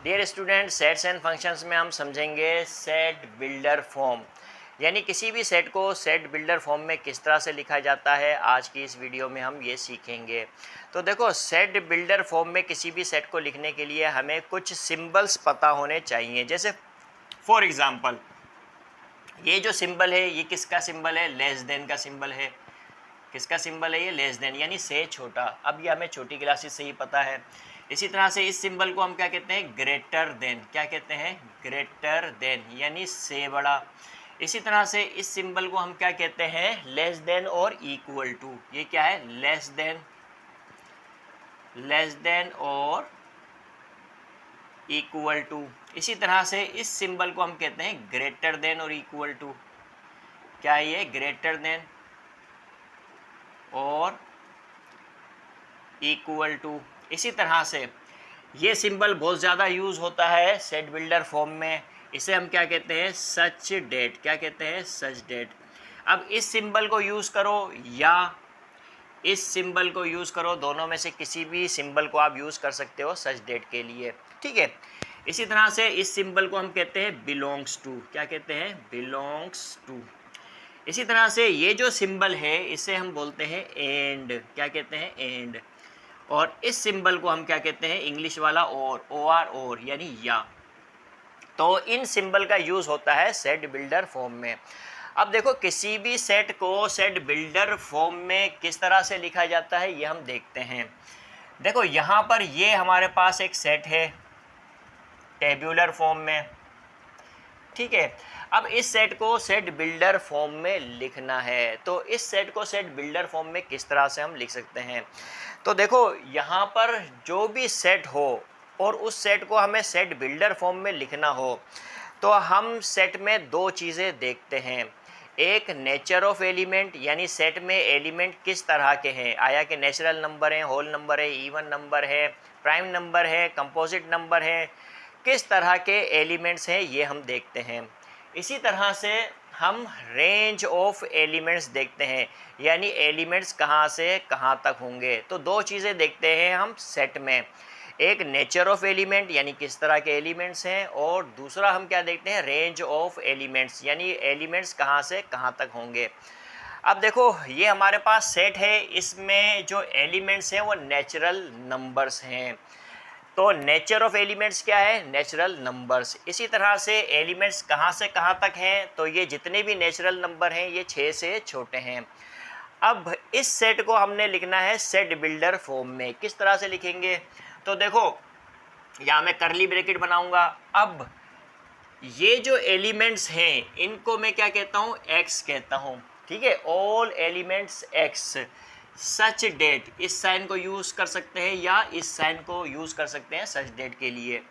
Dear student, sets and functions में हम समझेंगे सेट बिल्डर फॉर्म, यानी किसी भी सेट को सेट बिल्डर फॉर्म में किस तरह से लिखा जाता है। आज की इस वीडियो में हम ये सीखेंगे। तो देखो, सेट बिल्डर फॉर्म में किसी भी सेट को लिखने के लिए हमें कुछ सिंबल्स पता होने चाहिए। जैसे फॉर एग्ज़ाम्पल, ये जो सिंबल है ये किसका सिंबल है? लेस देन का सिंबल है। किसका सिंबल है ये? लेस देन, यानी से छोटा। अब ये हमें छोटी क्लासेस से ही पता है। इसी तरह से इस सिंबल को हम क्या कहते हैं? Greater than. क्या कहते हैं? ग्रेटर देन, यानी से बड़ा। इसी तरह से इस सिंबल को हम क्या कहते हैं? लेस देन और इक्वल टू। ये क्या है? लेस देन और इक्वल टू। इसी तरह से इस सिंबल को हम कहते हैं ग्रेटर देन और इक्वल टू। क्या है ये? ग्रेटर देन और इक्वल टू। इसी तरह से ये सिंबल बहुत ज़्यादा यूज़ होता है सेट बिल्डर फॉर्म में। इसे हम क्या कहते हैं? सच डेट। क्या कहते हैं? सच डेट। अब इस सिंबल को यूज़ करो या इस सिंबल को यूज़ करो, दोनों में से किसी भी सिंबल को आप यूज़ कर सकते हो सच डेट के लिए, ठीक है। इसी तरह से इस सिंबल को हम कहते हैं बिलोंग्स टू। क्या कहते हैं? Belongs to. इसी तरह से ये जो सिंबल है इसे हम बोलते हैं एंड। क्या कहते हैं? एंड। और इस सिंबल को हम क्या कहते हैं? इंग्लिश वाला और, ओ आर, और, यानी या। तो इन सिंबल का यूज़ होता है सेट बिल्डर फॉर्म में। अब देखो, किसी भी सेट को सेट बिल्डर फॉर्म में किस तरह से लिखा जाता है ये हम देखते हैं। देखो, यहाँ पर ये हमारे पास एक सेट है टेब्यूलर फॉर्म में, ठीक है। अब इस सेट को सेट बिल्डर फॉर्म में लिखना है, तो इस सेट को सेट बिल्डर फॉर्म में किस तरह से हम लिख सकते हैं? तो देखो, यहाँ पर जो भी सेट हो और उस सेट को हमें सेट बिल्डर फॉर्म में लिखना हो, तो हम सेट में दो चीज़ें देखते हैं। एक नेचर ऑफ एलिमेंट, यानी सेट में एलिमेंट किस तरह के हैं। आया कि नेचुरल नंबर है, होल नंबर है, इवन नंबर है, प्राइम नंबर है, कंपोजिट नंबर है, किस तरह के एलिमेंट्स हैं ये हम देखते हैं। इसी तरह से हम रेंज ऑफ एलिमेंट्स देखते हैं, यानी एलिमेंट्स कहाँ से कहाँ तक होंगे। तो दो चीज़ें देखते हैं हम सेट में। एक नेचर ऑफ एलिमेंट, यानी किस तरह के एलिमेंट्स हैं, और दूसरा हम क्या देखते हैं? रेंज ऑफ एलिमेंट्स, यानी एलिमेंट्स कहाँ से कहाँ तक होंगे। अब देखो, ये हमारे पास सेट है, इसमें जो एलिमेंट्स हैं वो नेचुरल नंबर्स हैं। तो नेचर ऑफ एलिमेंट्स क्या है? Natural numbers. इसी तरह से एलिमेंट्स कहाँ से कहाँ तक हैं? तो ये जितने भी नेचुरल नंबर हैं ये 6 से छोटे हैं। अब इस सेट को हमने लिखना है सेट बिल्डर फॉर्म में। किस तरह से लिखेंगे? तो देखो, यहाँ मैं करली ब्रैकेट बनाऊंगा। अब ये जो एलिमेंट्स हैं इनको मैं क्या कहता हूँ? एक्स कहता हूँ, ठीक है। ऑल एलिमेंट्स एक्स सच डेट। इस साइन को यूज़ कर सकते हैं या इस साइन को यूज़ कर सकते हैं सच डेट के लिए।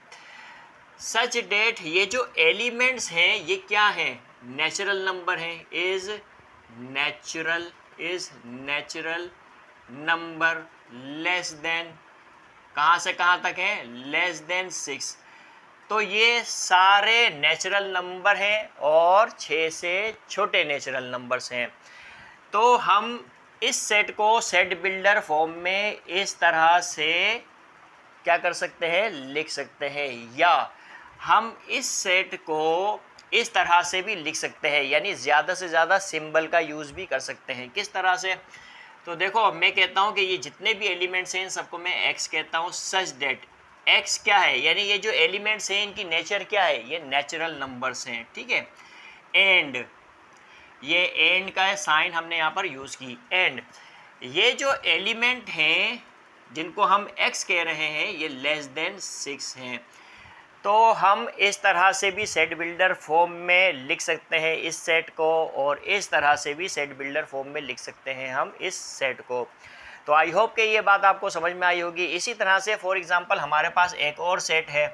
सच डेट, ये जो एलिमेंट्स हैं ये क्या हैं? नेचुरल नंबर हैं। Is natural number less than, कहाँ से कहाँ तक है? Less than 6। तो ये सारे नेचुरल नंबर हैं और 6 से छोटे नेचुरल नंबर्स हैं। तो हम इस सेट को सेट बिल्डर फॉर्म में इस तरह से क्या कर सकते हैं? लिख सकते हैं। या हम इस सेट को इस तरह से भी लिख सकते हैं, यानी ज़्यादा से ज़्यादा सिंबल का यूज़ भी कर सकते हैं। किस तरह से? तो देखो, मैं कहता हूँ कि ये जितने भी एलिमेंट्स हैं इन सबको मैं एक्स कहता हूँ। सच डेट एक्स क्या है? यानी ये जो एलिमेंट्स हैं इनकी नेचर क्या है? ये नेचुरल नंबर्स हैं, ठीक है। एंड, ये एंड का साइन हमने यहाँ पर यूज़ की। एंड, ये जो एलिमेंट हैं जिनको हम x कह रहे हैं ये लेस देन 6 हैं। तो हम इस तरह से भी सेट बिल्डर फॉर्म में लिख सकते हैं इस सेट को, और इस तरह से भी सेट बिल्डर फॉर्म में लिख सकते हैं हम इस सेट को। तो आई होप कि ये बात आपको समझ में आई होगी। इसी तरह से फॉर एग्ज़ाम्पल हमारे पास एक और सेट है।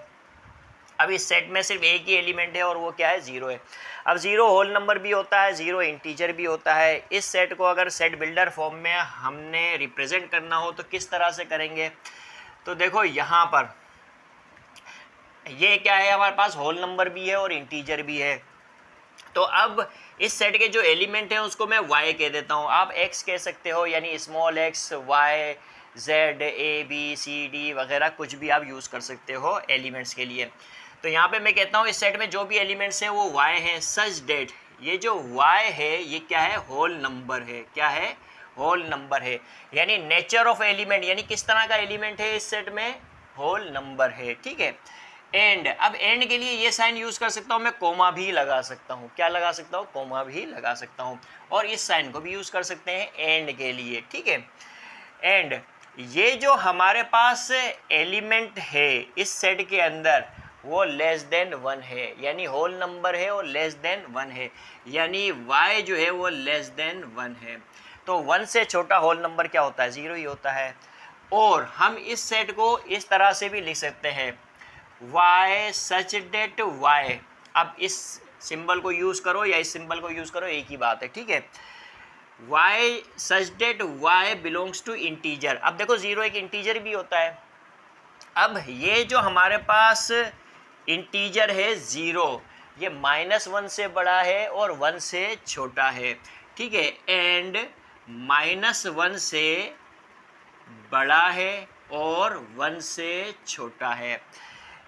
अब इस सेट में सिर्फ एक ही एलिमेंट है और वो क्या है? 0 है। अब 0 होल नंबर भी होता है, 0 इंटीजर भी होता है। इस सेट को अगर सेट बिल्डर फॉर्म में हमने रिप्रेजेंट करना हो तो किस तरह से करेंगे? तो देखो, यहाँ पर ये क्या है? हमारे पास होल नंबर भी है और इंटीजर भी है। तो अब इस सेट के जो एलिमेंट हैं उसको मैं y कह देता हूँ। आप x कह सकते हो, यानी small x, y, Z, A, B, C, D वगैरह कुछ भी आप यूज़ कर सकते हो एलिमेंट्स के लिए। तो यहाँ पे मैं कहता हूँ इस सेट में जो भी एलिमेंट्स हैं वो y हैं, सच डेट ये जो y है ये क्या है, होल नंबर है। क्या है, होल नंबर है। यानी नेचर ऑफ एलिमेंट, यानी किस तरह का एलिमेंट है इस सेट में, होल नंबर है। ठीक है। एंड, अब एंड के लिए ये साइन यूज़ कर सकता हूँ मैं, कोमा भी लगा सकता हूँ। क्या लगा सकता हूँ, कोमा भी लगा सकता हूँ। और इस साइन को भी यूज़ कर सकते हैं एंड के लिए। ठीक है। एंड ये जो हमारे पास एलिमेंट है इस सेट के अंदर वो लेस देन 1 है, यानी होल नंबर है और लेस देन 1 है, यानी y जो है वो लेस देन 1 है। तो 1 से छोटा होल नंबर क्या होता है, 0 ही होता है। और हम इस सेट को इस तरह से भी लिख सकते हैं, y सच डेट y। अब इस सिंबल को यूज़ करो या इस सिंबल को यूज़ करो, एक ही बात है। ठीक है। y such that y belongs to integer. अब देखो 0 एक इंटीजर भी होता है। अब ये जो हमारे पास इंटीजर है 0, ये -1 से बड़ा है और 1 से छोटा है। ठीक है। एंड -1 से बड़ा है और 1 से छोटा है।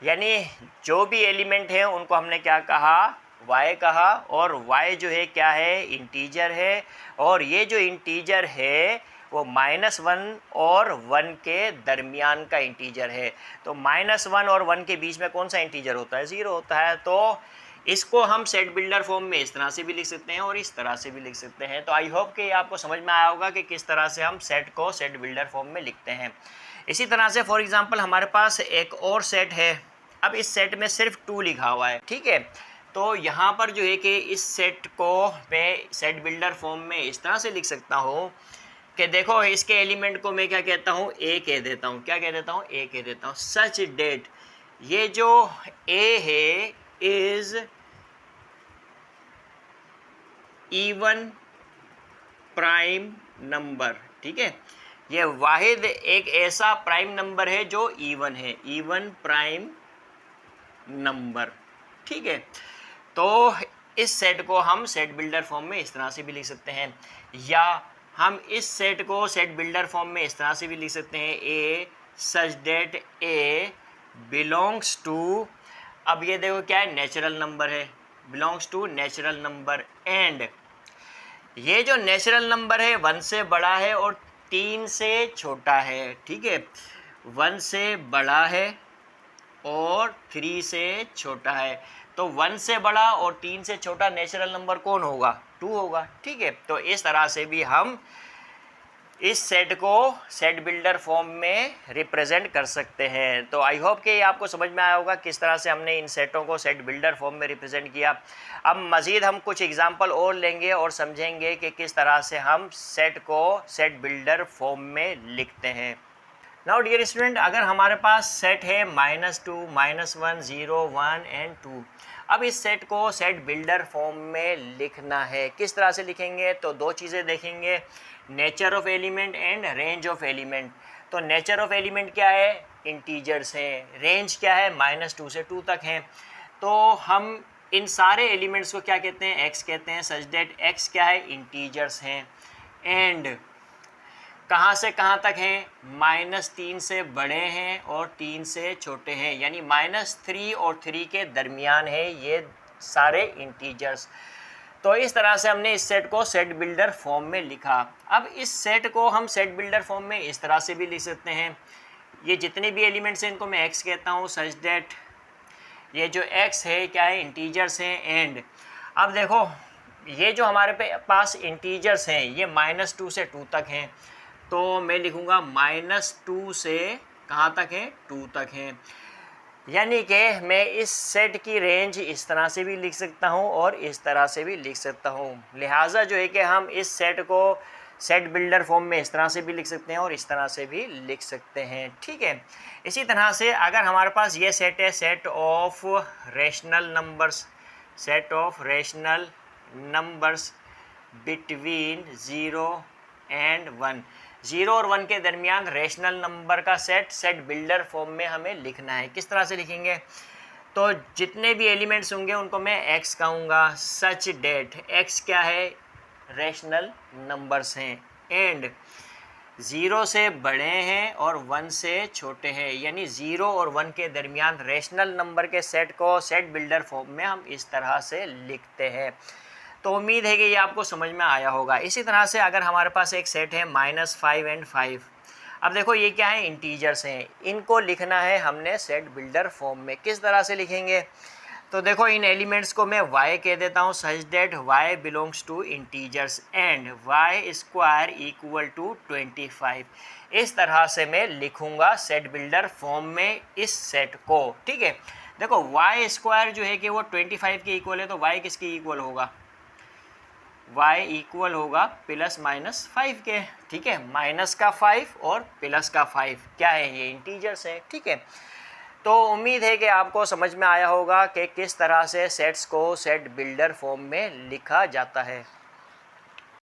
यानी जो भी एलिमेंट है उनको हमने क्या कहा, y कहा। और y जो है क्या है, इंटीजर है। और ये जो इंटीजर है वो -1 और 1 के दरमियान का इंटीजर है। तो -1 और 1 के बीच में कौन सा इंटीजर होता है, 0 होता है। तो इसको हम सेट बिल्डर फॉर्म में इस तरह से भी लिख सकते हैं और इस तरह से भी लिख सकते हैं। तो आई होप कि आपको समझ में आया होगा कि किस तरह से हम सेट को सेट बिल्डर फॉर्म में लिखते हैं। इसी तरह से फॉर एग्जांपल हमारे पास एक और सेट है। अब इस सेट में सिर्फ 2 लिखा हुआ है। ठीक है। तो यहाँ पर जो है कि इस सेट को मैं सेट बिल्डर फॉर्म में इस तरह से लिख सकता हूँ कि देखो इसके एलिमेंट को मैं क्या कहता हूँ, ए कह देता हूँ। क्या कह देता हूँ, ए कह देता हूँ। सच डेट, ये जो ए है इज इवन प्राइम नंबर। ठीक है। ये वाहिद एक ऐसा प्राइम नंबर है जो इवन है, इवन प्राइम नंबर। ठीक है। तो इस सेट को हम सेट बिल्डर फॉर्म में इस तरह से भी लिख सकते हैं, या हम इस सेट को सेट बिल्डर फॉर्म में इस तरह से भी लिख सकते हैं, a such that a belongs to, अब ये देखो क्या है, नेचुरल नंबर है, belongs to natural number. And ये जो नेचुरल नंबर है 1 से बड़ा है और 3 से छोटा है। ठीक है। 1 से बड़ा है और 3 से छोटा है। तो 1 से बड़ा और 3 से छोटा नेचुरल नंबर कौन होगा, 2 होगा। ठीक है। तो इस तरह से भी हम इस सेट को सेट बिल्डर फॉर्म में रिप्रेजेंट कर सकते हैं। तो आई होप कि आपको समझ में आया होगा किस तरह से हमने इन सेटों को सेट बिल्डर फॉर्म में रिप्रेजेंट किया। अब मज़ीद हम कुछ एग्जांपल और लेंगे और समझेंगे कि किस तरह से हम सेट को सेट बिल्डर फॉर्म में लिखते हैं। नाउ डियर स्टूडेंट, अगर हमारे पास सेट है -2, -1, 0, 1 एंड 2। अब इस सेट को सेट बिल्डर फॉर्म में लिखना है। किस तरह से लिखेंगे, तो 2 चीज़ें देखेंगे, nature of element and range of element. तो नेचर ऑफ एलिमेंट क्या है, इंटीजर्स हैं। रेंज क्या है, -2 से 2 तक हैं। तो हम इन सारे एलिमेंट्स को क्या कहते हैं, एक्स कहते हैं, सच दैट एक्स क्या है, इंटीजर्स हैं। एंड कहाँ से कहाँ तक हैं, -3 से बड़े हैं और 3 से छोटे हैं, यानी -3 और 3 के दरमियान है ये सारे इंटीजर्स। तो इस तरह से हमने इस सेट को सेट बिल्डर फॉर्म में लिखा। अब इस सेट को हम सेट बिल्डर फॉर्म में इस तरह से भी लिख सकते हैं, ये जितने भी एलिमेंट्स हैं इनको मैं एक्स कहता हूँ, सच दैट ये जो एक्स है क्या है, इंटीजर्स हैं। एंड अब देखो ये जो हमारे पास इंटीजर्स हैं ये -2 से 2 तक हैं। तो मैं लिखूँगा -2 से कहाँ तक है, 2 तक हैं। यानी कि मैं इस सेट की रेंज इस तरह से भी लिख सकता हूँ और इस तरह से भी लिख सकता हूँ। लिहाजा जो है कि हम इस सेट को सेट बिल्डर फॉर्म में इस तरह से भी लिख सकते हैं और इस तरह से भी लिख सकते हैं। ठीक है। इसी तरह से अगर हमारे पास ये सेट है, set of rational numbers, set of rational numbers between 0 and 1, 0 और 1 के दरमियान रेशनल नंबर का सेट सेट बिल्डर फॉर्म में हमें लिखना है। किस तरह से लिखेंगे, तो जितने भी एलिमेंट्स होंगे उनको मैं एक्स कहूँगा, सच डेट एक्स क्या है, रेशनल नंबर्स हैं। एंड ज़ीरो से बड़े हैं और 1 से छोटे हैं, यानी ज़ीरो और 1 के दरमियान रेशनल नंबर के सेट को सेट बिल्डर फॉर्म में हम इस तरह से लिखते हैं। तो उम्मीद है कि ये आपको समझ में आया होगा। इसी तरह से अगर हमारे पास एक सेट है -5 एंड 5, अब देखो ये क्या है, इंटीजर्स हैं, इनको लिखना है हमने सेट बिल्डर फॉर्म में। किस तरह से लिखेंगे, तो देखो इन एलिमेंट्स को मैं y कह देता हूँ such that y belongs to integers and y square equal to 25। इस तरह से मैं लिखूंगा सेट बिल्डर फॉर्म में इस सेट को। ठीक है, देखो y स्क्वायर जो है कि वो 25 के इक्वल है, तो y किसके इक्वल होगा, y इक्वल होगा ±5 के। ठीक है, माइनस का 5 और प्लस का 5 क्या है, ये इंटीजर्स है। ठीक है, तो उम्मीद है कि आपको समझ में आया होगा कि किस तरह से सेट्स को सेट बिल्डर फॉर्म में लिखा जाता है।